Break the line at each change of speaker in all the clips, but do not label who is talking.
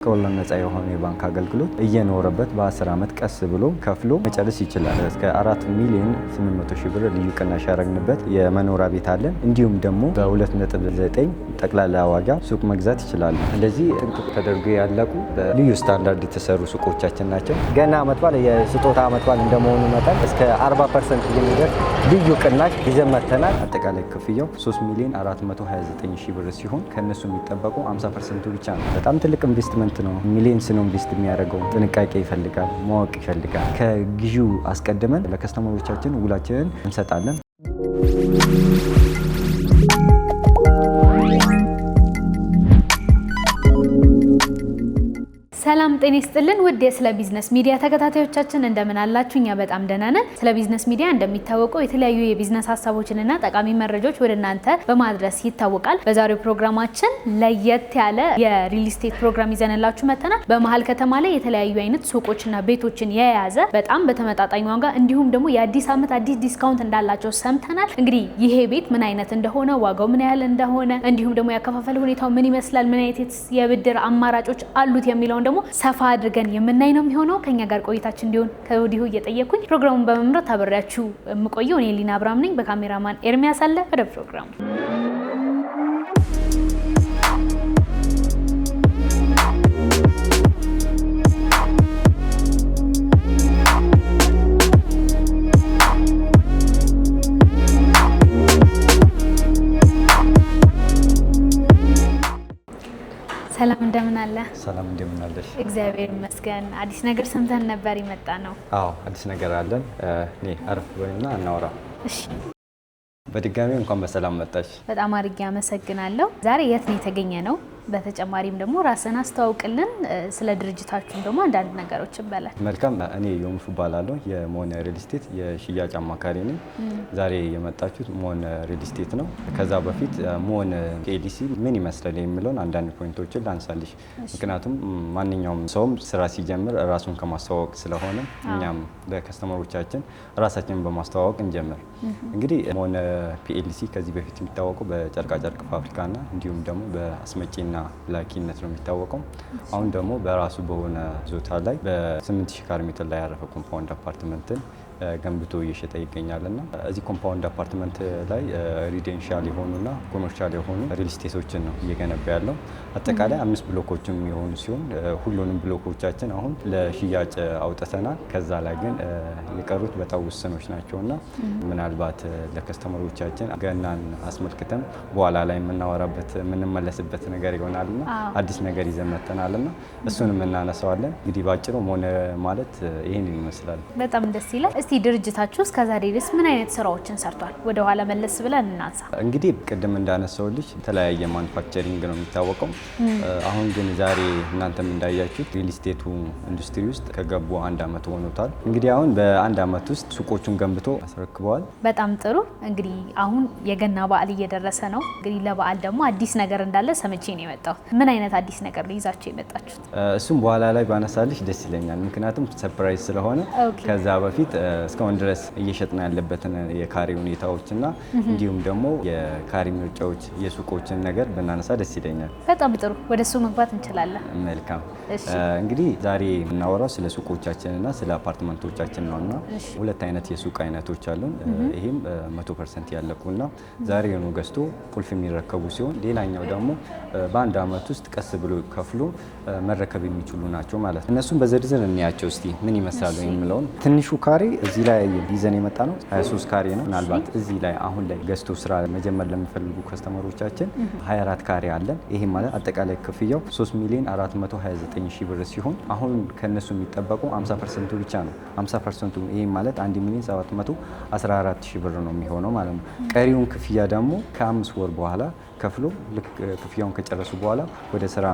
ከወለድ ነፃ የሆነ የባንክ አገልግሎት እየኖረበት በ10 ዓመት ቀስ ብሎ ከፍሎ መጨረስ ይችላል። እስከ 4 ሚሊዮን 800 ሺህ ብር ልዩ ቅናሽ ያደረግንበት የመኖሪያ ቤት አለን። እንዲሁም ደግሞ በ2.9 ጠቅላላ ዋጋ ሱቅ መግዛት ይችላሉ። እንደዚህ ጥንቅቅ ተደርጎ ያለቁ በልዩ ስታንዳርድ የተሰሩ ሱቆቻችን ናቸው። ገና ዓመት በዓል የስጦታ ዓመት በዓል እንደመሆኑ መጠን እስከ 40% የሚደርስ ልዩ ቅናሽ ይዘን መጥተናል። አጠቃላይ ክፍያው 3 ሚሊዮን 429 ሺህ ብር ሲሆን ከነሱ የሚጠበቁ 50% ብቻ ነው። በጣም ትልቅ ኢንቨስትመንት ነው። ሚሊዮንስ ነው ኢንቨስት የሚያደርገው። ጥንቃቄ ይፈልጋል፣ ማወቅ ይፈልጋል። ከግዢው አስቀድመን ለከስተመሮቻችን ውላችንን እንሰጣለን።
ሰላም ጤና ይስጥልን ውድ የስለ ቢዝነስ ሚዲያ ተከታታዮቻችን እንደምን አላችሁ? እኛ በጣም ደህና ነን። ስለ ቢዝነስ ሚዲያ እንደሚታወቀው የተለያዩ የቢዝነስ ሀሳቦችንና ጠቃሚ መረጃዎች ወደ እናንተ በማድረስ ይታወቃል። በዛሬው ፕሮግራማችን ለየት ያለ የሪል ስቴት ፕሮግራም ይዘንላችሁ መጥተናል። በመሀል ከተማ ላይ የተለያዩ አይነት ሱቆችና ቤቶችን የያዘ በጣም በተመጣጣኝ ዋጋ እንዲሁም ደግሞ የአዲስ ዓመት አዲስ ዲስካውንት እንዳላቸው ሰምተናል። እንግዲህ ይሄ ቤት ምን አይነት እንደሆነ፣ ዋጋው ምን ያህል እንደሆነ እንዲሁም ደግሞ ያከፋፈል ሁኔታው ምን ይመስላል፣ ምን አይነት የብድር አማራጮች አሉት የሚለውን ደግሞ ሰፋ አድርገን የምናይ ነው የሚሆነው። ከኛ ጋር ቆይታችን እንዲሆን ከወዲሁ እየጠየኩኝ ፕሮግራሙን በመምራት አብሬያችሁ የምቆየው እኔ ሊና አብርሃም ነኝ። በካሜራማን ኤርሚያስ አለ። ወደ ፕሮግራሙ ሰላም እንደምን አለ?
ሰላም እንደምን አለሽ?
እግዚአብሔር ይመስገን። አዲስ ነገር ሰምተን ነበር የመጣ ነው።
አዎ አዲስ ነገር አለን። እኔ አረፍ በይና እናውራ።
እሺ
በድጋሚ እንኳን በሰላም መጣሽ።
በጣም አድርጌ አመሰግናለሁ። ዛሬ የት ነው የተገኘ ነው? በተጨማሪም ደግሞ ራስን አስተዋውቅልን፣ ስለ ድርጅታችን ደግሞ አንዳንድ ነገሮችን በለን።
መልካም። እኔ ዮሙፍ እባላለሁ። የሞን ሪል ስቴት የሽያጭ አማካሪ ነኝ። ዛሬ የመጣችሁት ሞን ሪል ስቴት ነው። ከዛ በፊት ሞን ፒኤልሲ ምን ይመስላል የሚለውን አንዳንድ ፖይንቶችን ላንሳልሽ። ምክንያቱም ማንኛውም ሰውም ስራ ሲጀምር ራሱን ከማስተዋወቅ ስለሆነ እኛም ለከስተመሮቻችን ራሳችንን በማስተዋወቅ እንጀምር። እንግዲህ ሞን ፒኤልሲ ከዚህ በፊት የሚታወቀው በጨርቃጨርቅ ፋብሪካና እንዲሁም ደግሞ በአስመጪና ላኪነት ነው የሚታወቀው። አሁን ደግሞ በራሱ በሆነ ዞታ ላይ በ8000 ካሬ ሜትር ላይ ያረፈ ኮምፓውንድ አፓርትመንትን ገንብቶ እየሸጠ ይገኛልና እዚህ ኮምፓውንድ አፓርትመንት ላይ ሬዚደንሻል የሆኑና ኮመርሻል የሆኑ ሪል ስቴቶችን ነው እየገነባ ያለው። አጠቃላይ 5 ብሎኮችም የሆኑ ሲሆን ሁሉንም ብሎኮቻችን አሁን ለሽያጭ አውጥተናል። ከዛ ላይ ግን የቀሩት በጣም ውስኖች ናቸውና ምናልባት ለከስተመሮቻችን ገናን አስመልክተን በኋላ ላይ የምናወራበት የምንመለስበት ነገር ይሆናልና አዲስ ነገር ይዘን መጥተናልና እሱንም እናነሳዋለን። እንግዲህ ባጭሩ ሞን ማለት ይሄን ይመስላል።
በጣም ደስ ይላል። እስቲ ድርጅታችሁ እስከዛሬ ድረስ ምን አይነት ስራዎችን ሰርቷል? ወደ ኋላ መለስ ብለን እናንሳ።
እንግዲህ ቅድም እንዳነሳውልሽ የተለያየ ማኑፋክቸሪንግ ነው የሚታወቀው። አሁን ግን ዛሬ እናንተም እንዳያችሁት ሪል ስቴቱ ኢንዱስትሪ ውስጥ ከገቡ 1 ዓመት ሆኖታል። እንግዲህ አሁን በ1 ዓመት ውስጥ ሱቆቹን ገንብቶ አስረክበዋል።
በጣም ጥሩ። እንግዲህ አሁን የገና በዓል እየደረሰ ነው። እንግዲህ ለበዓል ደግሞ አዲስ ነገር እንዳለ ሰምቼ ነው የመጣው። ምን አይነት አዲስ ነገር ነው ይዛችሁ የመጣችሁት?
እሱም በኋላ ላይ ባነሳልሽ ደስ ይለኛል። ምክንያቱም ሰርፕራይዝ ስለሆነ ከዛ በፊት እስካሁን ድረስ እየሸጥን ያለበትን የካሬ ሁኔታዎችና እንዲሁም ደግሞ የካሬ ምርጫዎች የሱቆችን ነገር ብናነሳ ደስ ይለኛል።
በጣም ጥሩ። ወደ እሱ መግባት እንችላለን።
መልካም። እንግዲህ ዛሬ የምናወራው ስለ ሱቆቻችንና ስለ አፓርትመንቶቻችን ነውና 2 አይነት የሱቅ አይነቶች አሉን። ይህም 100% ያለቁና ዛሬ ነው ገዝቶ ቁልፍ የሚረከቡ ሲሆን ሌላኛው ደግሞ በ1 ዓመት ውስጥ ቀስ ብሎ ከፍሎ መረከብ የሚችሉ ናቸው ማለት ነው። እነሱም በዝርዝር እንያቸው እስቲ ምን ይመስላሉ የሚለውን። ትንሹ ካሬ እዚህ ላይ ይዘን የመጣ ነው 23 ካሬ ነው። ምናልባት እዚህ ላይ አሁን ላይ ገዝቶ ስራ መጀመር ለሚፈልጉ ከስተመሮቻችን 24 ካሬ አለን። ይሄ ማለት አጠቃላይ ክፍያው 3 ሚሊዮን 429 ሺህ ብር ሲሆን አሁን ከነሱ የሚጠበቁ 50% ብቻ ነው። 50% ይሄ ማለት 1 ሚሊዮን 714 ሺህ ብር ነው የሚሆነው ማለት ነው። ቀሪውን ክፍያ ደግሞ ከ5 ወር በኋላ ከፍሎ ልክ ክፍያውን ከጨረሱ በኋላ ወደ ስራ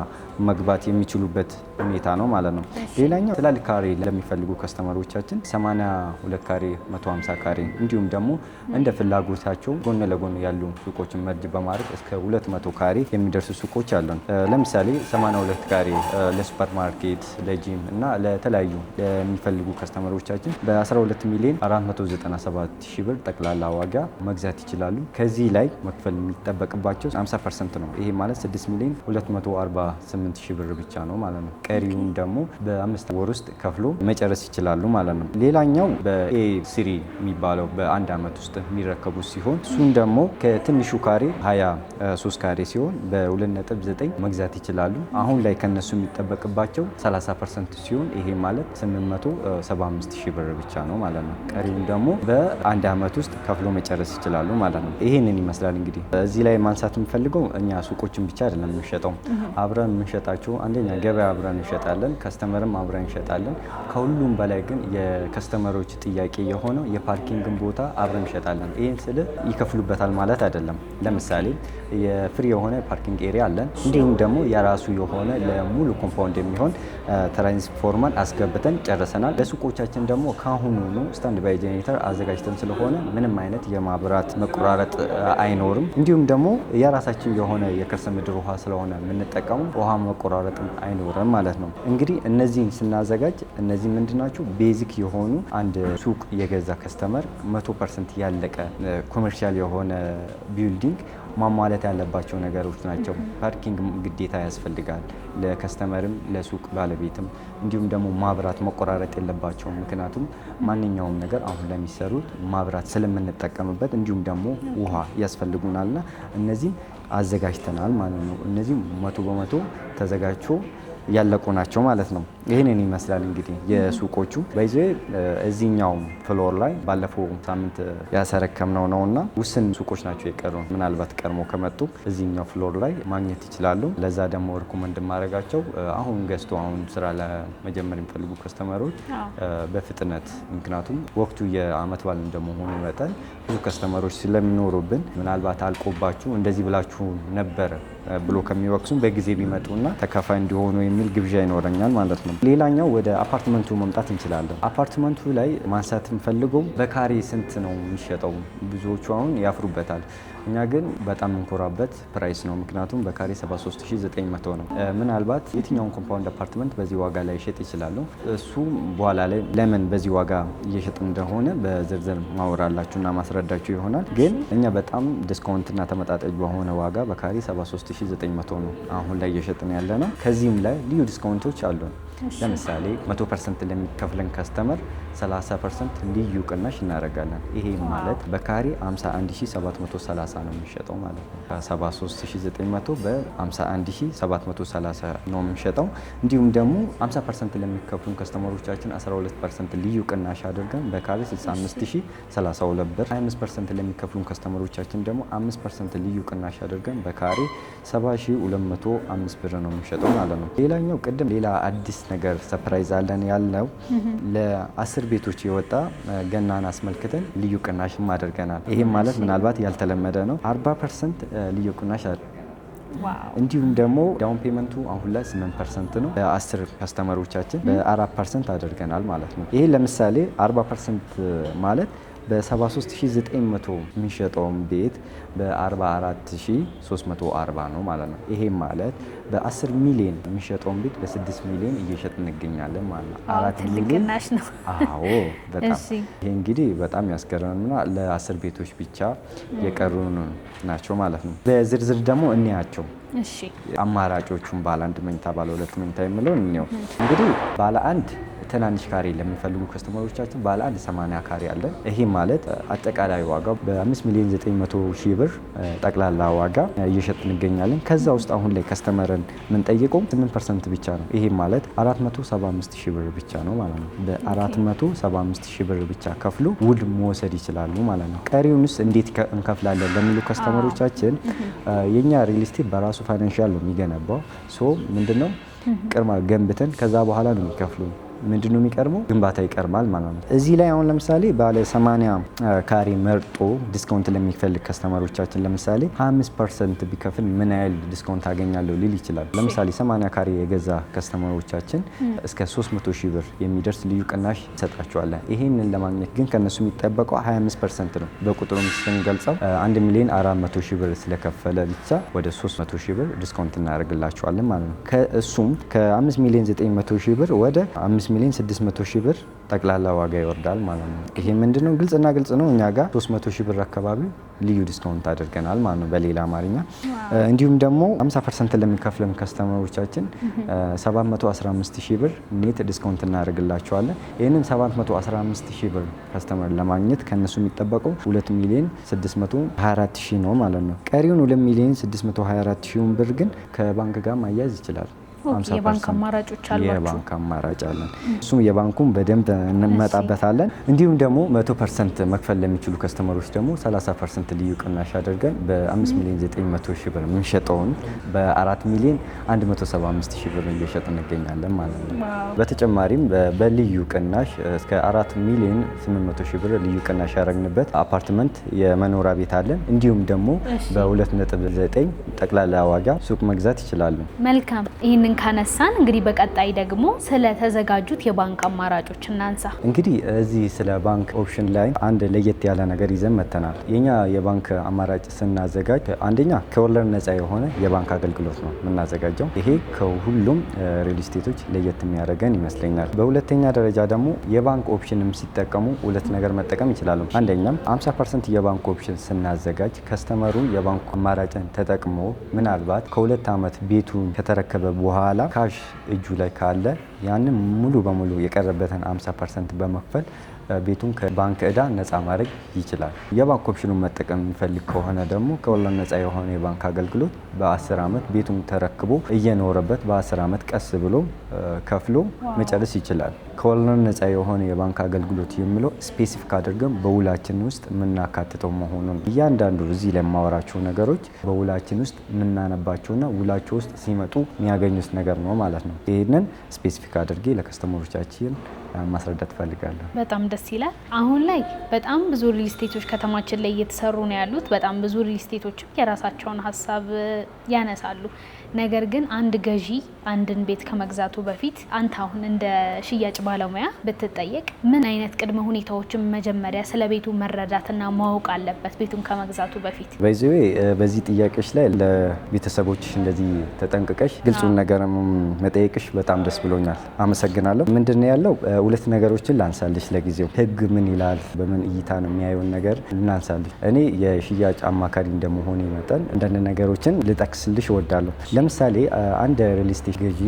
መግባት የሚችሉበት ሁኔታ ነው ማለት ነው። ሌላኛው ትላልቅ ካሬ ለሚፈልጉ ከስተመሮቻችን 82 ካሬ፣ 150 ካሬ እንዲሁም ደግሞ እንደ ፍላጎታቸው ጎን ለጎን ያሉ ሱቆችን መርጅ በማድረግ እስከ 200 ካሬ የሚደርሱ ሱቆች አሉን። ለምሳሌ 82 ካሬ ለሱፐር ማርኬት፣ ለጂም እና ለተለያዩ ለሚፈልጉ ከስተመሮቻችን በ12 ሚሊዮን 497 ሺህ ብር ጠቅላላ ዋጋ መግዛት ይችላሉ። ከዚህ ላይ መክፈል የሚጠበቅባቸው 50% ነው። ይሄ ማለት 6 ሚሊዮን 248 ሺህ ብር ብቻ ነው ማለት ነው። ቀሪውን ደግሞ በ5 ወር ውስጥ ከፍሎ መጨረስ ይችላሉ ማለት ነው። ሌላኛው በኤ3 የሚባለው በአንድ ዓመት ውስጥ የሚረከቡ ሲሆን እሱን ደግሞ ከትንሹ ካሬ 23 ካሬ ሲሆን በ2.9 መግዛት ይችላሉ። አሁን ላይ ከነሱ የሚጠበቅባቸው 30% ሲሆን ይሄ ማለት 875 ሺህ ብር ብቻ ነው ማለት ነው። ቀሪውን ደግሞ በአንድ ዓመት ውስጥ ከፍሎ መጨረስ ይችላሉ ማለት ነው። ይሄንን ይመስላል። እንግዲህ እዚህ ላይ ማንሳት የምፈልገው እኛ ሱቆችን ብቻ አይደለም የምንሸጠው፣ አብረን የምንሸጣቸው አንደኛ ገበያ አብረን እንሸጣለን፣ ከስተመርም አብረን እንሸጣለን። ከሁሉም በላይ ግን የከስተመሮች ጥያቄ የሆነው የፓርኪንግን ቦታ አብረን እንሸጣለን። ይህን ስል ይከፍሉበታል ማለት አይደለም። ለምሳሌ የፍሪ የሆነ ፓርኪንግ ኤሪያ አለን። እንዲሁም ደግሞ የራሱ የሆነ ለሙሉ ኮምፓውንድ የሚሆን ትራንስፎርመር አስገብተን ጨርሰናል። ለሱቆቻችን ደግሞ ካሁኑኑ ስታንድ ባይ ጄኔሬተር አዘጋጅተን ስለሆነ ምንም አይነት የማብራት መቆራረጥ አይኖርም። እንዲሁም ደግሞ የራሳችን የሆነ የከርሰ ምድር ውሃ ስለሆነ የምንጠቀሙ ውሃ መቆራረጥ አይኖርም ማለት ነው። እንግዲህ እነዚህን ስናዘጋጅ እነዚህ ምንድናቸው? ቤዚክ የሆኑ አንድ ሱቅ የገዛ ከስተመር 100% ያለቀ ኮሜርሻል የሆነ ቢልዲንግ ማሟላት ያለባቸው ነገሮች ናቸው። ፓርኪንግ ግዴታ ያስፈልጋል ለከስተመርም ለሱቅ ባለቤትም። እንዲሁም ደግሞ ማብራት መቆራረጥ የለባቸውም። ምክንያቱም ማንኛውም ነገር አሁን ለሚሰሩት ማብራት ስለምንጠቀምበት፣ እንዲሁም ደግሞ ውሃ ያስፈልጉናልና እነዚህም አዘጋጅተናል ማለት ነው። እነዚህም 100% ተዘጋጅቶ ያለቁ ናቸው ማለት ነው። ይህንን ይመስላል እንግዲህ የሱቆቹ በይዘ እዚህኛው ፍሎር ላይ ባለፈው ሳምንት ያሰረከምነው ነውና ውስን ሱቆች ናቸው የቀሩ። ምናልባት ቀድሞ ከመጡ እዚህኛው ፍሎር ላይ ማግኘት ይችላሉ። ለዛ ደግሞ ሪኮመንድ ማድረጋቸው አሁን ገዝቶ አሁን ስራ ለመጀመር የሚፈልጉ ከስተመሮች በፍጥነት ምክንያቱም ወቅቱ የአመት በዓል እንደመሆኑ መጠን ብዙ ከስተመሮች ስለሚኖሩብን ምናልባት አልቆባችሁ እንደዚህ ብላችሁ ነበር ብሎ ከሚወቅሱም በጊዜ ቢመጡና ተካፋይ እንዲሆኑ የሚል ግብዣ ይኖረኛል ማለት ነው። ሌላኛው ወደ አፓርትመንቱ መምጣት እንችላለን። አፓርትመንቱ ላይ ማንሳት እንፈልገው በካሬ ስንት ነው የሚሸጠው? ብዙዎቹ አሁን ያፍሩበታል። እኛ ግን በጣም እንኮራበት ፕራይስ ነው። ምክንያቱም በካሬ 73900 ነው። ምናልባት የትኛውን ኮምፓውንድ አፓርትመንት በዚህ ዋጋ ላይ ይሸጥ ይችላሉ። እሱ በኋላ ላይ ለምን በዚህ ዋጋ እየሸጥ እንደሆነ በዝርዝር ማወራላችሁና ማስረዳችሁ ይሆናል። ግን እኛ በጣም ዲስካውንትና ተመጣጣኝ በሆነ ዋጋ በካሬ 73900 ነው አሁን ላይ እየሸጥን ያለ ነው። ከዚህም ላይ ልዩ ዲስካውንቶች አሉን። ለምሳሌ 100% ለሚከፍለን ከስተመር 30% ልዩ ቅናሽ እናደርጋለን። ይሄ ማለት በካሬ 51730 ነው የሚሸጠው ማለት ነው። ከ73900 በ51730 ነው የሚሸጠው። እንዲሁም ደግሞ 50% ለሚከፍሉን ከስተመሮቻችን 12% ልዩ ቅናሽ አድርገን በካሬ 65032 ብር፣ 25% ለሚከፍሉን ከስተመሮቻችን ደግሞ 5% ልዩ ቅናሽ አድርገን በካሬ 70205 ብር ነው የሚሸጠው ማለት ነው። ሌላኛው ቅድም ሌላ አዲስ ነገር ሰርፕራይዝ አለን ያለው ለ10 ቤቶች የወጣ ገናን አስመልክተን ልዩ ቅናሽም አድርገናል። ይሄም ማለት ምናልባት ያልተለመደ ነው። 40% ልዩ ቅናሽ እንዲሁም ደግሞ ዳውን ፔመንቱ አሁን ላይ 8% ነው። ለ10 ከስተመሮቻችን በ4% አድርገናል ማለት ነው። ይሄ ለምሳሌ 40% ማለት በ73900 የሚሸጠውን ቤት በ44340 ነው ማለት ነው። ይሄ ማለት በ10 ሚሊዮን የሚሸጠውን ቤት በ6 ሚሊዮን እየሸጥ እንገኛለን ማለት ነው። 4 ሚሊዮን ነው። አዎ በጣም ይሄ እንግዲህ በጣም ያስገርምና ለ10 ቤቶች ብቻ የቀሩን ናቸው ማለት ነው። በዝርዝር ደግሞ እንያቸው።
እሺ
አማራጮቹን ባለ 1 መኝታ ባለ 2 መኝታ የሚለውን እንየው። እንግዲህ ባለ 1 ትናንሽ ካሬ ለሚፈልጉ ከስተመሮቻችን ባለ 1 80 ካሬ አለ። ይሄ ማለት አጠቃላይ ዋጋው በ5 ሚሊዮን 900 ሺህ ብር ጠቅላላ ዋጋ እየሸጥ እንገኛለን። ከዛ ውስጥ አሁን ላይ ከስተመርን የምንጠይቀው 8% ብቻ ነው። ይሄ ማለት 475 ሺህ ብር ብቻ ነው ማለት ነው። በ475 ሺህ ብር ብቻ ከፍሎ ውል መውሰድ ይችላሉ ማለት ነው። ቀሪውንስ እንዴት እንከፍላለን ለሚሉ ከስተመሮቻችን የኛ ሪል ስቴት በራሱ ፋይናንሻል ነው የሚገነባው። ሶ ምንድነው ቅድማ ገንብተን ከዛ በኋላ ነው የሚከፍሉ። ምንድነው የሚቀርበው? ግንባታ ይቀርማል ማለት ነው። እዚህ ላይ አሁን ለምሳሌ ባለ 80 ካሬ መርጦ ዲስካውንት ለሚፈልግ ከስተመሮቻችን ለምሳሌ 25% ቢከፍል ምን ያህል ዲስካውንት አገኛለሁ ሊል ይችላል። ለምሳሌ 80 ካሬ የገዛ ከስተመሮቻችን እስከ 300 ሺህ ብር የሚደርስ ልዩ ቅናሽ እንሰጣቸዋለን። ይሄንን ለማግኘት ግን ከነሱ የሚጠበቀው 25% ነው። በቁጥሩ ስንገልጸው 1 ሚሊዮን 400 ሺህ ብር ስለከፈለ ብቻ ወደ 300 ሺህ ብር ዲስካውንት እናደርግላቸዋለን ማለት ነው። ከእሱም ከ5 ሚሊዮን 900 ሺህ ብር ወደ 5 ሚሊዮን 600 ሺህ ብር ጠቅላላ ዋጋ ይወርዳል ማለት ነው። ይሄ ምንድነው? ግልጽ ነው። እኛ ጋር 300 ሺህ ብር አካባቢ ልዩ ዲስካውንት አድርገናል ማለት ነው በሌላ አማርኛ። እንዲሁም ደግሞ 50% ለሚከፍለን ከስተመሮቻችን 715 ሺህ ብር ኔት ዲስካውንት እናደርግላቸዋለን። ይህንን 715 ሺህ ብር ከስተመር ለማግኘት ከነሱ የሚጠበቀው 2 ሚሊዮን 624 ሺህ ነው ማለት ነው። ቀሪውን 2 ሚሊዮን 624 ሺውን ብር ግን ከባንክ ጋር ማያያዝ ይችላል።
የባንክ አማራጮች አሏቸው።
የባንክ አማራጭ አለን። እሱም የባንኩን በደንብ እንመጣበታለን። እንዲሁም ደግሞ 100% መክፈል ለሚችሉ ከስተመሮች ደግሞ 30% ልዩ ቅናሽ አድርገን በ5 ሚሊዮን 900 ሺህ ብር የምንሸጠውን በ4 ሚሊዮን 175 ሺህ ብር እየሸጥ እንገኛለን ማለት ነው። በተጨማሪም በልዩ ቅናሽ እስከ 4 ሚሊዮን 800 ሺህ ብር ልዩ ቅናሽ ያደረግንበት አፓርትመንት የመኖሪያ ቤት አለን። እንዲሁም ደግሞ በ2.9 ጠቅላላ ዋጋ ሱቅ መግዛት ይችላሉ።
መልካም። ይህንን ካነሳን እንግዲህ በቀጣይ ደግሞ ስለተዘጋጁት የባንክ አማራጮች እናንሳ።
እንግዲህ እዚህ ስለ ባንክ ኦፕሽን ላይ አንድ ለየት ያለ ነገር ይዘን መተናል። የኛ የባንክ አማራጭ ስናዘጋጅ አንደኛ ከወለድ ነፃ የሆነ የባንክ አገልግሎት ነው የምናዘጋጀው። ይሄ ከሁሉም ሪል ስቴቶች ለየት የሚያደርገን ይመስለኛል። በሁለተኛ ደረጃ ደግሞ የባንክ ኦፕሽንም ሲጠቀሙ ሁለት ነገር መጠቀም ይችላሉ። አንደኛም 50% የባንክ ኦፕሽን ስናዘጋጅ ከስተመሩ የባንክ አማራጭን ተጠቅሞ ምናልባት ከ2 ዓመት ቤቱን ከተረከበ በኋላ ካሽ እጁ ላይ ካለ ያንን ሙሉ በሙሉ የቀረበትን 50% በመክፈል ቤቱን ከባንክ ዕዳ ነፃ ማድረግ ይችላል። የባንክ ኦፕሽኑን መጠቀም የሚፈልግ ከሆነ ደግሞ ከወለድ ነፃ የሆነ የባንክ አገልግሎት በ10 ዓመት ቤቱን ተረክቦ እየኖረበት በ10 ዓመት ቀስ ብሎ ከፍሎ መጨረስ ይችላል። ከወለድ ነፃ የሆነ የባንክ አገልግሎት የሚለው ስፔሲፊክ አድርገን በውላችን ውስጥ የምናካትተው መሆኑን እያንዳንዱ እዚህ ላይ የማወራቸው ነገሮች በውላችን ውስጥ የምናነባቸውና ውላቸው ውስጥ ሲመጡ የሚያገኙት ነገር ነው ማለት ነው። ይህንን ስፔሲፊክ አድርጌ ለከስተመሮቻችን ማስረዳት ፈልጋለሁ።
በጣም ደስ ይላል። አሁን ላይ በጣም ብዙ ሪል ስቴቶች ከተማችን ላይ እየተሰሩ ነው ያሉት። በጣም ብዙ ሪል ስቴቶችም የራሳቸውን ሀሳብ ያነሳሉ። ነገር ግን አንድ ገዢ አንድን ቤት ከመግዛቱ በፊት አንተ አሁን እንደ ሽያጭ ባለሙያ ብትጠየቅ ምን አይነት ቅድመ ሁኔታዎችን መጀመሪያ ስለ ቤቱ መረዳትና ማወቅ አለበት ቤቱን ከመግዛቱ በፊት?
በዚህ ጥያቄዎች ላይ ለቤተሰቦች እንደዚህ ተጠንቅቀሽ ግልጹን ነገር መጠየቅሽ በጣም ደስ ብሎኛል። አመሰግናለሁ። ምንድነው ያለው ሁለት ነገሮችን ላንሳልሽ። ለጊዜው ህግ ምን ይላል፣ በምን እይታ ነው የሚያየውን ነገር ልናንሳልሽ። እኔ የሽያጭ አማካሪ እንደመሆኔ መጠን አንዳንድ ነገሮችን ልጠቅስልሽ እወዳለሁ። ለምሳሌ አንድ ሪል ስቴት ገዢ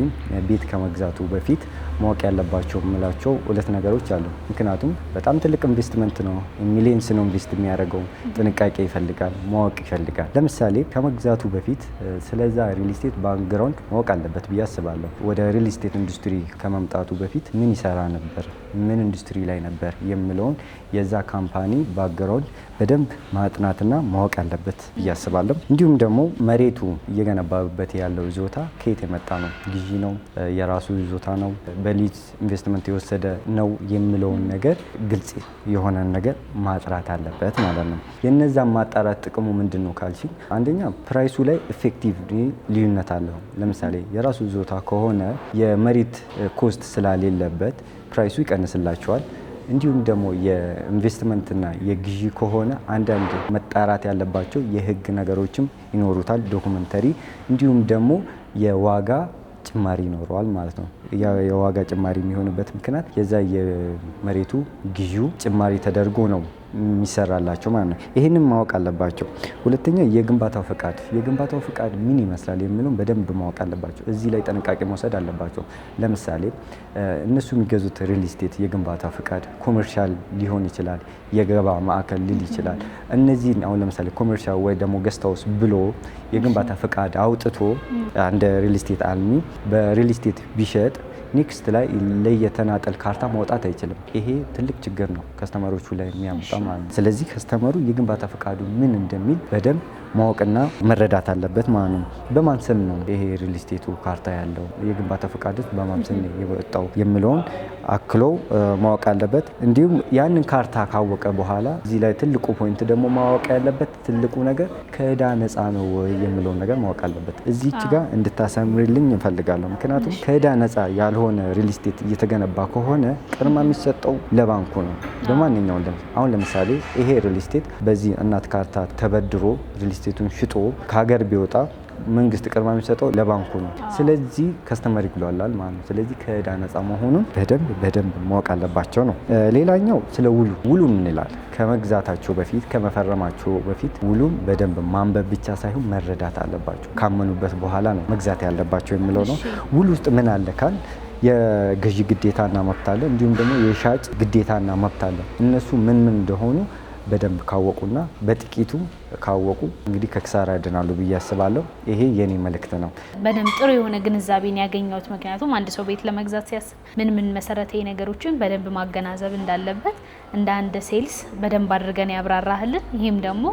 ቤት ከመግዛቱ በፊት ማወቅ ያለባቸው የምላቸው ሁለት ነገሮች አሉ። ምክንያቱም በጣም ትልቅ ኢንቨስትመንት ነው፣ ሚሊየንስ ነው ኢንቨስት የሚያደርገው። ጥንቃቄ ይፈልጋል፣ ማወቅ ይፈልጋል። ለምሳሌ ከመግዛቱ በፊት ስለዛ ሪል ስቴት ባክግራውንድ ማወቅ አለበት ብዬ አስባለሁ። ወደ ሪል ስቴት ኢንዱስትሪ ከመምጣቱ በፊት ምን ይሰራ ነበር፣ ምን ኢንዱስትሪ ላይ ነበር የሚለውን የዛ ካምፓኒ ባክግራውንድ በደንብ ማጥናትና ማወቅ አለበት ብዬ አስባለሁ። እንዲሁም ደግሞ መሬቱ እየገነባበት ያለው ይዞታ ከየት የመጣ ነው፣ ግዢ ነው፣ የራሱ ይዞታ ነው፣ በሊዝ ኢንቨስትመንት የወሰደ ነው የሚለውን ነገር ግልጽ የሆነ ነገር ማጥራት አለበት ማለት ነው። የነዛን ማጣራት ጥቅሙ ምንድን ነው ካልሽ፣ አንደኛ ፕራይሱ ላይ ኢፌክቲቭ ልዩነት አለው። ለምሳሌ የራሱ ይዞታ ከሆነ የመሬት ኮስት ስላሌለበት ፕራይሱ ይቀንስላቸዋል። እንዲሁም ደግሞ የኢንቨስትመንትና የግዢ ከሆነ አንዳንድ መጣራት ያለባቸው የህግ ነገሮችም ይኖሩታል፣ ዶኩመንተሪ። እንዲሁም ደግሞ የዋጋ ጭማሪ ይኖረዋል ማለት ነው። የዋጋ ጭማሪ የሚሆንበት ምክንያት የዛ የመሬቱ ግዢው ጭማሪ ተደርጎ ነው የሚሰራላቸው ማለት ነው። ይህንን ማወቅ አለባቸው። ሁለተኛ የግንባታው ፍቃድ ምን ይመስላል የሚለውን በደንብ ማወቅ አለባቸው። እዚህ ላይ ጥንቃቄ መውሰድ አለባቸው። ለምሳሌ እነሱ የሚገዙት ሪል ስቴት የግንባታ ፍቃድ ኮመርሻል ሊሆን ይችላል፣ የገበያ ማዕከል ሊል ይችላል። እነዚህን አሁን ለምሳሌ ኮመርሻል ወይ ደግሞ ገስት ሃውስ ብሎ የግንባታ ፍቃድ አውጥቶ አንድ ሪል ስቴት አልሚ በሪል ስቴት ቢሸጥ ኔክስት ላይ ለየተናጠል ካርታ ማውጣት አይችልም። ይሄ ትልቅ ችግር ነው ከስተመሮቹ ላይ የሚያመጣ ማለት ነው። ስለዚህ ከስተመሩ የግንባታ ፈቃዱ ምን እንደሚል በደንብ ማወቅና መረዳት አለበት ማለት ነው። በማን ስም ነው ይሄ ሪል ስቴቱ ካርታ ያለው፣ የግንባታ ፈቃድስ በማን ስም የወጣው የሚለውን አክሎ ማወቅ አለበት። እንዲሁም ያንን ካርታ ካወቀ በኋላ እዚህ ላይ ትልቁ ፖይንት ደግሞ ማወቅ ያለበት ትልቁ ነገር ከዕዳ ነፃ ነው ወይ የሚለውን ነገር ማወቅ አለበት። እዚች ጋር እንድታሰምርልኝ እንፈልጋለሁ። ምክንያቱም ከዕዳ ነፃ ያልሆነ ሪል ስቴት እየተገነባ ከሆነ ቅድማ የሚሰጠው ለባንኩ ነው። በማንኛውም አሁን ለምሳሌ ይሄ ሪል ስቴት በዚህ እናት ካርታ ተበድሮ ሪል ስቴቱን ሽጦ ከሀገር ቢወጣ መንግስት ቅድማ የሚሰጠው ለባንኩ ነው። ስለዚህ ከስተመር ይግሏላል ማለት ነው። ስለዚህ ከዕዳ ነፃ መሆኑን በደንብ ማወቅ አለባቸው ነው። ሌላኛው ስለ ውሉ ምን ይላል? ከመግዛታቸው በፊት ከመፈረማቸው በፊት ውሉን በደንብ ማንበብ ብቻ ሳይሆን መረዳት አለባቸው። ካመኑበት በኋላ ነው መግዛት ያለባቸው የሚለው ነው። ውል ውስጥ ምን አለ ካል የገዢ ግዴታና መብት አለ፣ እንዲሁም ደግሞ የሻጭ ግዴታና መብት አለ። እነሱ ምን እንደሆኑ በደንብ ካወቁና በጥቂቱ ካወቁ እንግዲህ ከክሳራ ያድናሉ ብዬ አስባለሁ። ይሄ የኔ መልእክት ነው።
በደንብ ጥሩ የሆነ ግንዛቤን ያገኘሁት። ምክንያቱም አንድ ሰው ቤት ለመግዛት ሲያስብ ምን መሰረታዊ ነገሮችን በደንብ ማገናዘብ እንዳለበት እንደ አንድ ሴልስ በደንብ አድርገን ያብራራህልን። ይህም ደግሞ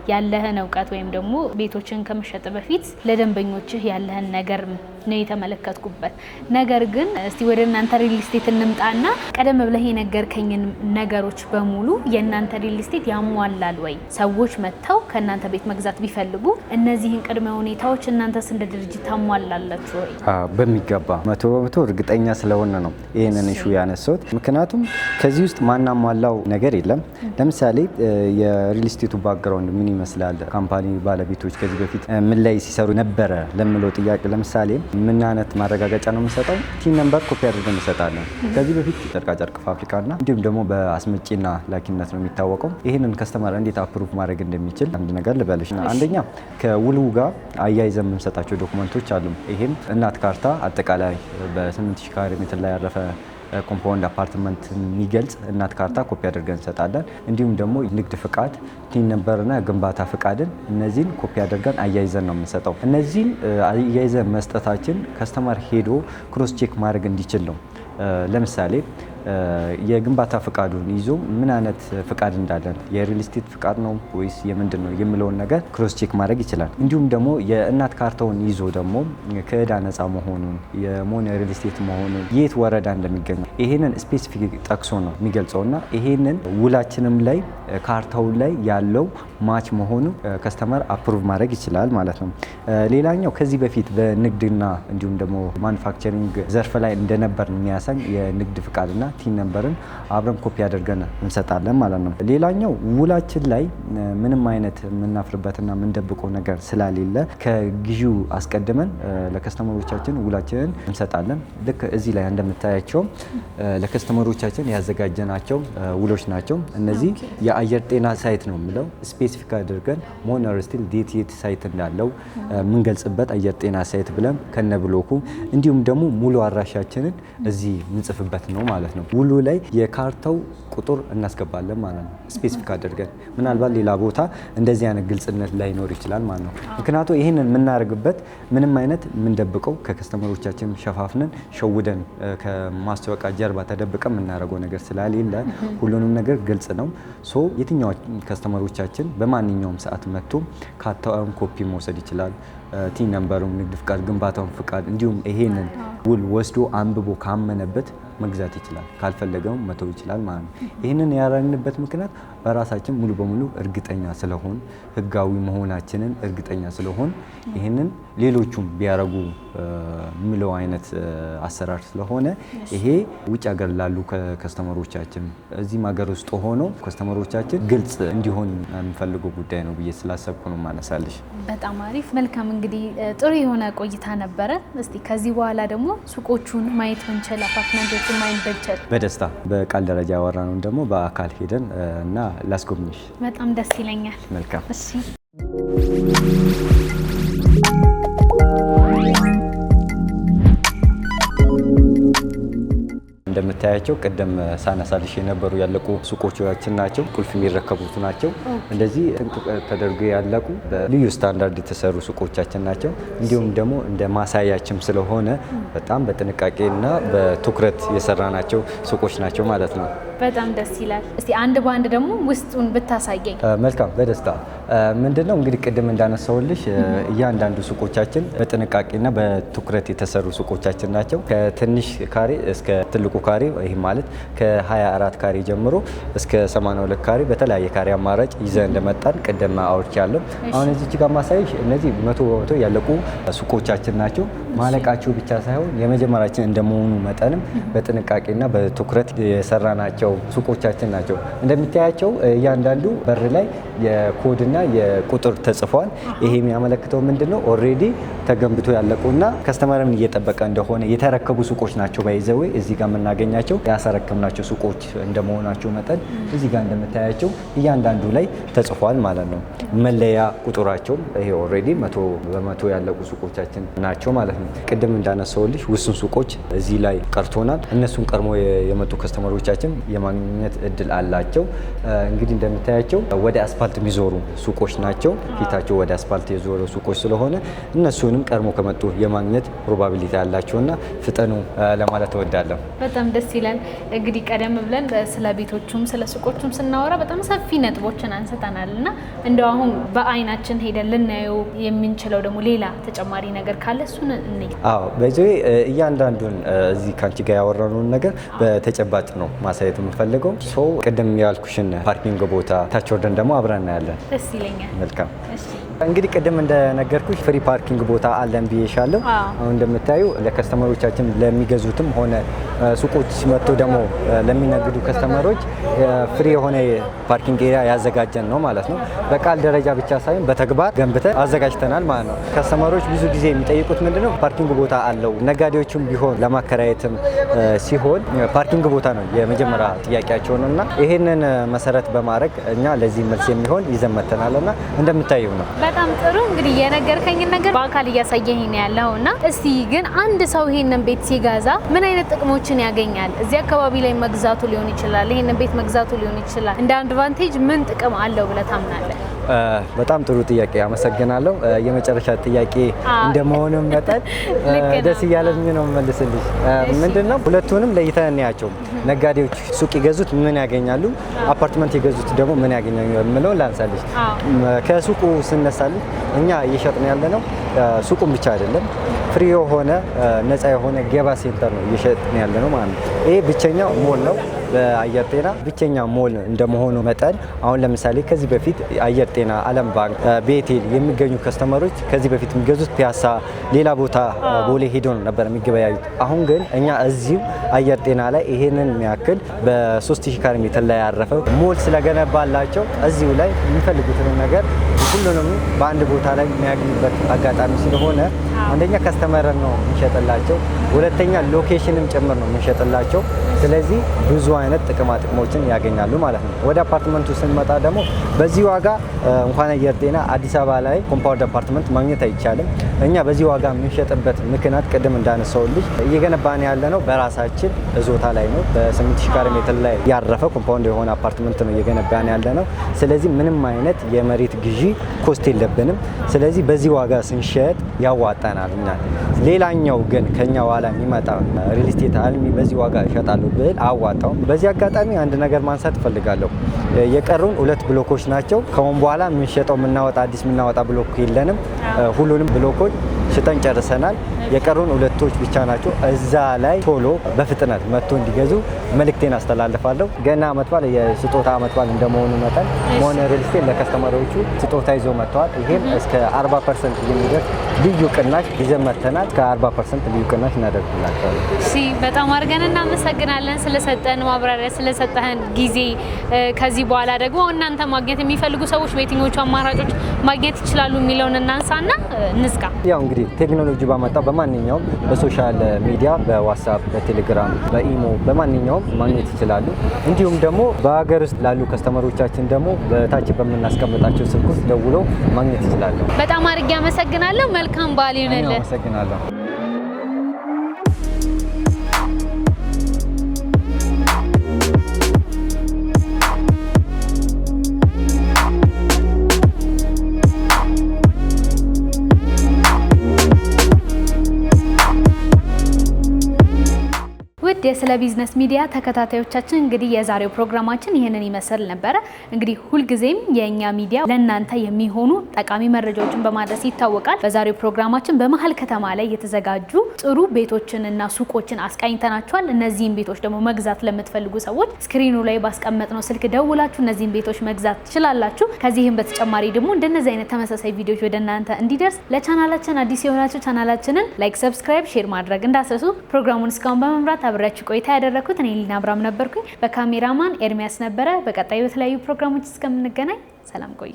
ያለህን እውቀት ወይም ደግሞ ቤቶችን ከመሸጥ በፊት ለደንበኞችህ ያለህን ነገር ነው የተመለከትኩበት። ነገር ግን እስቲ ወደ እናንተ ሪል ስቴት እንምጣና ቀደም ብለህ የነገርከኝን ነገሮች በሙሉ የእናንተ ሪል ስቴት ያሟላል ወይ? ሰዎች መጥተው ከእናንተ ቤት መግዛት ቢፈልጉ እነዚህን ቅድመ ሁኔታዎች እናንተስ እንደ ድርጅት ታሟላላችሁ ወይ?
በሚገባ 100% እርግጠኛ ስለሆነ ነው ይህንን ኢሹ ያነሳሁት። ምክንያቱም ከዚህ ውስጥ ማናሟላው ነገር የለም። ለምሳሌ የሪል ስቴቱ ባክግራውንድ ምን ይመስላል፣ ካምፓኒ ባለቤቶች ከዚህ በፊት ምን ላይ ሲሰሩ ነበረ ለምለው ጥያቄ ለምሳሌ ምን አይነት ማረጋገጫ ነው የምንሰጠው? ቲን ነምበር ኮፒ አድርገን እንሰጣለን። ከዚህ በፊት ጨርቃጨርቅ ፋብሪካና እንዲሁም ደግሞ በአስመጪና ላኪነት ነው የሚታወቀው። ይህንን ከስተመር እንዴት አፕሩቭ ማድረግ እንደሚችል አንድ ነገር ልበልሽ። አንደኛ ከውሉ ጋር አያይዘን የምንሰጣቸው ዶክመንቶች አሉ። ይህም እናት ካርታ አጠቃላይ በ8000 ካሬ ሜትር ላይ ያረፈ ኮምፓውንድ አፓርትመንት የሚገልጽ እናት ካርታ ኮፒ አድርገን እንሰጣለን። እንዲሁም ደግሞ ንግድ ፍቃድ፣ ቲን ነምበርና ግንባታ ፍቃድን እነዚህን ኮፒ አድርገን አያይዘን ነው የምንሰጠው። እነዚህን አያይዘን መስጠታችን ከስተመር ሄዶ ክሮስ ቼክ ማድረግ እንዲችል ነው። ለምሳሌ የግንባታ ፍቃዱን ይዞ ምን አይነት ፍቃድ እንዳለን የሪል ስቴት ፍቃድ ነው ወይስ የምንድን ነው የሚለውን ነገር ክሮስ ቼክ ማድረግ ይችላል። እንዲሁም ደግሞ የእናት ካርታውን ይዞ ደግሞ ከዕዳ ነፃ መሆኑን የሞን ሪል ስቴት መሆኑን የት ወረዳ እንደሚገኝ ይሄንን ስፔሲፊክ ጠቅሶ ነው የሚገልጸውና ይሄንን ውላችንም ላይ ካርታው ላይ ያለው ማች መሆኑ ከስተመር አፕሩቭ ማድረግ ይችላል ማለት ነው። ሌላኛው ከዚህ በፊት በንግድና እንዲሁም ደግሞ ማኑፋክቸሪንግ ዘርፍ ላይ እንደነበር የሚያሳይ የንግድ ፍቃድና ቲን ነምበርን አብረን ኮፒ አድርገን እንሰጣለን ማለት ነው። ሌላኛው ውላችን ላይ ምንም አይነት የምናፍርበትና የምንደብቀው ነገር ስለሌለ ከግዢው አስቀድመን ለከስተመሮቻችን ውላችንን እንሰጣለን። ልክ እዚህ ላይ እንደምታያቸው ለከስተመሮቻችን ያዘጋጀናቸው ውሎች ናቸው። እነዚህ የአየር ጤና ሳይት ነው የሚለው ስፔሲፊክ አድርገን ሞን ሪል ስቴት ዴት ሳይት እንዳለው የምንገልጽበት አየር ጤና ሳይት ብለን ከነብሎኩ እንዲሁም ደግሞ ሙሉ አድራሻችንን እዚህ ምንጽፍበት ነው ማለት ነው። ውሉ ላይ የካርታው ቁጥር እናስገባለን ማለት ነው ስፔሲፊክ አድርገን። ምናልባት ሌላ ቦታ እንደዚህ አይነት ግልጽነት ላይኖር ይችላል ማለት ነው። ምክንያቱም ይህንን የምናደርግበት ምንም አይነት የምንደብቀው ከከስተመሮቻችን ሸፋፍነን ሸውደን ከማስታወቂያ ጀርባ ተደብቀን የምናደርገው ነገር ስላሌለ ሁሉንም ነገር ግልጽ ነው። ሶ የትኛው ከስተመሮቻችን በማንኛውም ሰዓት መጥቶ ካርታውን ኮፒ መውሰድ ይችላል። ቲን ነምበሩን፣ ንግድ ፍቃድ፣ ግንባታውን ፍቃድ እንዲሁም ይሄንን ውል ወስዶ አንብቦ ካመነበት መግዛት ይችላል። ካልፈለገው መተው ይችላል ማለት ነው። ይህንን ያደረግንበት ምክንያት በራሳችን ሙሉ በሙሉ እርግጠኛ ስለሆን ህጋዊ መሆናችንን እርግጠኛ ስለሆን ይህንን ሌሎቹም ቢያረጉ የሚለው አይነት አሰራር ስለሆነ ይሄ ውጭ ሀገር ላሉ ከስተመሮቻችን እዚህም ሀገር ውስጥ ሆኖ ከስተመሮቻችን ግልጽ እንዲሆን የምፈልገው ጉዳይ ነው ብዬ ስላሰብኩ ነው ማነሳለሽ።
በጣም አሪፍ መልካም። እንግዲህ ጥሩ የሆነ ቆይታ ነበረ። እስቲ ከዚህ በኋላ ደግሞ ሱቆቹን ማየት ብንችል አፓርትመንቶቹን ማየት ብንችል
በደስታ በቃል ደረጃ ያወራነውን ደግሞ በአካል ሄደን እና ላስጎብኝሽ
በጣም ደስ ይለኛል።
መልካም
እሺ።
እንደምታያቸው ቅድም ሳነሳልሽ የነበሩ ያለቁ ሱቆቻችን ናቸው። ቁልፍ የሚረከቡት ናቸው። እንደዚህ ጥንቅቅ ተደርጎ ያለቁ በልዩ ስታንዳርድ የተሰሩ ሱቆቻችን ናቸው። እንዲሁም ደግሞ እንደ ማሳያችም ስለሆነ በጣም በጥንቃቄና በትኩረት የሰራናቸው ሱቆች ናቸው ማለት ነው።
በጣም ደስ ይላል። እስቲ አንድ በአንድ ደግሞ ውስጡን ብታሳየኝ።
መልካም፣ በደስታ ምንድነው እንግዲህ ቅድም እንዳነሳውልሽ እያንዳንዱ ሱቆቻችን በጥንቃቄና በትኩረት የተሰሩ ሱቆቻችን ናቸው። ከትንሽ ካሬ እስከ ትልቁ ካሬ፣ ይህ ማለት ከ24 ካሬ ጀምሮ እስከ 82 ካሬ በተለያየ ካሬ አማራጭ ይዘን እንደመጣን ቅድም አውርቻለሁ። አሁን እዚህ ጋር ማሳየሽ እነዚህ 100% ያለቁ ሱቆቻችን ናቸው። ማለቃቸው ብቻ ሳይሆን የመጀመሪያችን እንደመሆኑ መጠንም በጥንቃቄና በትኩረት የሰራናቸው ሱቆቻችን ናቸው። እንደምታያቸው እያንዳንዱ በር ላይ የኮድና የቁጥር ተጽፏል። ይሄ የሚያመለክተው ምንድነው? ኦልሬዲ ተገንብቶ ያለቁና ከስተመርን እየጠበቀ እንደሆነ የተረከቡ ሱቆች ናቸው። ባይዘዌ እዚህ ጋር የምናገኛቸው ያስረከብናቸው ሱቆች እንደመሆናቸው መጠን እዚህ ጋር እንደምታያቸው እያንዳንዱ ላይ ተጽፏል ማለት ነው። መለያ ቁጥራቸው ይሄ ኦልሬዲ 100% ያለቁ ሱቆቻችን ናቸው ማለት ነው። ቅድም እንዳነሳውልሽ ውስን ሱቆች እዚህ ላይ ቀርቶናል። እነሱን ቀድሞ የመጡ ከስተመሮቻችን የማግኘት እድል አላቸው። እንግዲህ እንደምታያቸው ወደ አስፋልት የሚዞሩ ሱቆች ናቸው። ፊታቸው ወደ አስፋልት የዞሩ ሱቆች ስለሆነ እነሱንም ቀድሞ ከመጡ የማግኘት ፕሮባቢሊቲ ያላቸውና ፍጠኑ ለማለት እወዳለሁ።
በጣም ደስ ይላል። እንግዲህ ቀደም ብለን ስለ ቤቶቹም ስለ ሱቆቹም ስናወራ በጣም ሰፊ ነጥቦችን አንስተናል እና እንደው አሁን በአይናችን ሄደን ልናየው የምንችለው ደግሞ ሌላ ተጨማሪ ነገር ካለ እሱን እንይ።
አዎ፣ በዚህ እያንዳንዱን እዚህ ካንቺ ጋር ያወራነውን ነገር በተጨባጭ ነው ማሳየት የምፈልገው። ሰው ቅድም ያልኩሽን ፓርኪንግ ቦታ ታች ወርደን ደግሞ አብረን እናያለን።
ደስ ይለኛል።
መልካም። እንግዲህ ቅድም እንደነገርኩሽ ፍሪ ፓርኪንግ ቦታ አለን ብዬሻለሁ። አሁን እንደምታዩ ለከስተመሮቻችን ለሚገዙትም ሆነ ሱቆች ሲመጡ ደግሞ ለሚነግዱ ከስተመሮች ፍሪ የሆነ ፓርኪንግ ኤሪያ ያዘጋጀን ነው ማለት ነው። በቃል ደረጃ ብቻ ሳይሆን በተግባር ገንብተን አዘጋጅተናል ማለት ነው። ከስተመሮች ብዙ ጊዜ የሚጠይቁት ምንድነው ፓርኪንግ ቦታ አለው። ነጋዴዎችም ቢሆን ለማከራየትም ሲሆን ፓርኪንግ ቦታ ነው የመጀመሪያ ጥያቄያቸው ነውና ይሄንን መሰረት በማድረግ እኛ ለዚህ መልስ የሚሆን ይዘን መጥተናልና እንደምታዩ ነው።
በጣም ጥሩ። እንግዲህ የነገርከኝን ነገር በአካል እያሳየኝ ነው ያለውና እስቲ ግን አንድ ሰው ይሄንን ቤት ሲገዛ ምን አይነት ጥቅሞችን ያገኛል? እዚህ አካባቢ ላይ መግዛቱ ሊሆን ይችላል፣ ይሄንን ቤት መግዛቱ ሊሆን ይችላል። እንደ አድቫንቴጅ ምን ጥቅም አለው ብለህ ታምናለህ?
በጣም ጥሩ ጥያቄ፣ አመሰግናለሁ። የመጨረሻ ጥያቄ እንደመሆኑም መጠን ደስ እያለኝ ነው መልስልሽ። ምንድነው ሁለቱንም ለይተን እንያቸው። ነጋዴዎች ሱቅ የገዙት ምን ያገኛሉ፣ አፓርትመንት የገዙት ደግሞ ምን ያገኛሉ የሚለውን ላንሳልሽ። ከሱቁ ስነሳልሽ እኛ እየሸጥን ያለነው ሱቁን ብቻ አይደለም፣ ፍሪ የሆነ ነፃ የሆነ ገበያ ሴንተር ነው እየሸጥን ያለነው ማለት ነው። ይሄ ብቸኛው ሞል ነው በአየር ጤና ብቸኛ ሞል እንደመሆኑ መጠን አሁን ለምሳሌ ከዚህ በፊት አየር ጤና፣ ዓለም ባንክ፣ ቤቴል የሚገኙ ከስተመሮች ከዚህ በፊት የሚገዙት ፒያሳ፣ ሌላ ቦታ ቦሌ ሄዶ ነበር የሚገበያዩት። አሁን ግን እኛ እዚሁ አየር ጤና ላይ ይሄንን የሚያክል በ3000 ካሬ ሜትር ላይ ያረፈ ሞል ስለገነባላቸው እዚሁ ላይ የሚፈልጉትን ነገር ሁሉንም በአንድ ቦታ ላይ የሚያገኙበት አጋጣሚ ስለሆነ አንደኛ ከስተመርን ነው የሚሸጥላቸው፣ ሁለተኛ ሎኬሽንም ጭምር ነው የሚሸጥላቸው። ስለዚህ ብዙ አይነት ጥቅሞችን ያገኛሉ ማለት ነው። ወደ አፓርትመንቱ ስንመጣ ደግሞ በዚህ ዋጋ እንኳን አየር ጤና አዲስ አበባ ላይ ኮምፓውንድ አፓርትመንት ማግኘት አይቻልም። እኛ በዚህ ዋጋ የምንሸጥበት ምክንያት ቅድም እንዳነሳውልሽ እየገነባን ያለ ነው በራሳችን እዞታ ላይ ነው። በ8000 ካሬ ሜትር ላይ ያረፈ ኮምፓውንድ የሆነ አፓርትመንት ነው እየገነባን ያለ ነው። ስለዚህ ምንም አይነት የመሬት ግዢ ኮስት የለብንም። ስለዚህ በዚህ ዋጋ ስንሸጥ ያዋጣናል እኛ። ሌላኛው ግን ከኛ ኋላ የሚመጣ ሪል ስቴት አልሚ በዚህ ዋጋ እሸጣለሁ ብል አዋጣው። በዚህ አጋጣሚ አንድ ነገር ማንሳት እፈልጋለሁ። የቀሩን 2 ብሎኮች ናቸው። ከአሁን በኋላ የምንሸጠው አዲስ የምናወጣ ብሎክ የለንም። ሁሉንም ብሎኮች ሽጠን ጨርሰናል። የቀሩን 2ቶች ብቻ ናቸው። እዛ ላይ ቶሎ በፍጥነት መጥቶ እንዲገዙ መልእክቴን አስተላልፋለሁ። ገና አመት በዓል የስጦታ አመት በዓል እንደመሆኑ መጠን ሞን ሪል ስቴት ለከስተመሮቹ ስጦታ ይዞ መጥተዋል። ይሄም እስከ 40% የሚደርስ ልዩ ቅናሽ ይዘን መጥተናል። እስከ 40% ልዩ ቅናሽ እናደርግላቸዋለን። እሺ፣ በጣም አድርገን እናመሰግናለን ስለሰጠን ማብራሪያ፣ ስለሰጠህን ጊዜ።
ከዚህ በኋላ ደግሞ እናንተ ማግኘት የሚፈልጉ ሰዎች በየትኞቹ አማራጮች ማግኘት ይችላሉ የሚለውን እናንሳና እንዝጋ።
ያው እንግዲህ ቴክኖሎጂ ባመጣው በማንኛውም በሶሻል ሚዲያ በዋትስአፕ፣ በቴሌግራም፣ በኢሞ በማንኛውም ማግኘት ይችላሉ። እንዲሁም ደግሞ በሀገር ውስጥ ላሉ ከስተመሮቻችን ደግሞ በታች በምናስቀምጣቸው ስልክ ውስጥ ደውለው ማግኘት ይችላሉ።
በጣም አድርጌ አመሰግናለሁ። መልካም በዓል ይሁንልህ።
አመሰግናለሁ።
የስለ ቢዝነስ ሚዲያ ተከታታዮቻችን እንግዲህ የዛሬው ፕሮግራማችን ይህንን ይመስል ነበረ። እንግዲህ ሁልጊዜም የኛ ሚዲያ ለእናንተ የሚሆኑ ጠቃሚ መረጃዎችን በማድረስ ይታወቃል። በዛሬው ፕሮግራማችን በመሀል ከተማ ላይ የተዘጋጁ ጥሩ ቤቶችንና ሱቆችን አስቃኝተናችኋል። እነዚህን ቤቶች ደግሞ መግዛት ለምትፈልጉ ሰዎች ስክሪኑ ላይ ባስቀመጥነው ስልክ ደውላችሁ እነዚህን ቤቶች መግዛት ትችላላችሁ። ከዚህም በተጨማሪ ደግሞ እንደነዚህ አይነት ተመሳሳይ ቪዲዮዎች ወደ እናንተ እንዲደርስ ለቻናላችን አዲስ የሆናችሁ ቻናላችንን ላይክ፣ ሰብስክራይብ፣ ሼር ማድረግ እንዳትረሱ። ፕሮግራሙን እስካሁን በመምራት አብራችሁ ቆይታ ያደረኩት እኔ ሊና አብራም ነበርኩኝ። በካሜራማን ኤርሚያስ ነበረ። በቀጣዩ የተለያዩ ፕሮግራሞች እስከምንገናኝ ሰላም ቆዩ።